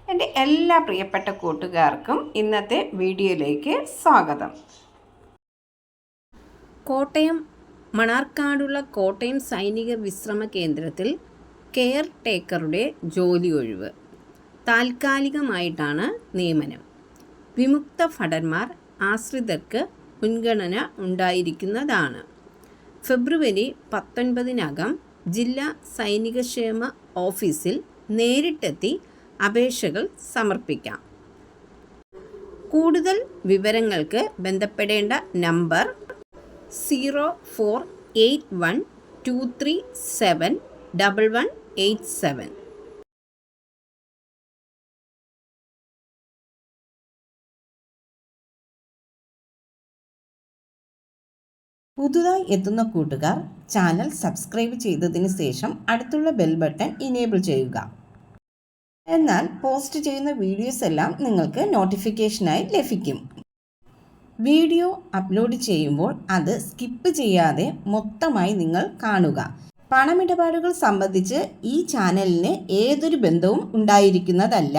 എൻ്റെ എല്ലാ പ്രിയപ്പെട്ട കൂട്ടുകാർക്കും ഇന്നത്തെ വീഡിയോയിലേക്ക് സ്വാഗതം. കോട്ടയം മണാർക്കാടുള്ള കോട്ടയം സൈനിക വിശ്രമ കേന്ദ്രത്തിൽ കെയർ ടേക്കറുടെ ജോലി ഒഴിവ്. താൽക്കാലികമായിട്ടാണ് നിയമനം. വിമുക്ത ഭടന്മാർ ആശ്രിതർക്ക് മുൻഗണന ഉണ്ടായിരിക്കുന്നതാണ്. ഫെബ്രുവരി 19 ജില്ലാ സൈനികക്ഷേമ ഓഫീസിൽ നേരിട്ടെത്തി അപേക്ഷകൾ സമർപ്പിക്കാം. കൂടുതൽ വിവരങ്ങൾക്ക് ബന്ധപ്പെടേണ്ട നമ്പർ 0481237187. പുതുതായി എത്തുന്ന കൂട്ടുകാർ ചാനൽ സബ്സ്ക്രൈബ് ചെയ്തതിന് ശേഷം അടുത്തുള്ള ബെൽ ബട്ടൺ ഇനേബിൾ ചെയ്യുക. എന്നാൽ പോസ്റ്റ് ചെയ്യുന്ന വീഡിയോസ് എല്ലാം നിങ്ങൾക്ക് നോട്ടിഫിക്കേഷനായി ലഭിക്കും. വീഡിയോ അപ്ലോഡ് ചെയ്യുമ്പോൾ അത് സ്കിപ്പ് ചെയ്യാതെ മൊത്തമായി നിങ്ങൾ കാണുക. പണമിടപാടുകൾ സംബന്ധിച്ച് ഈ ചാനലിന് ഏതൊരു ബന്ധവും ഉണ്ടായിരിക്കുന്നതല്ല.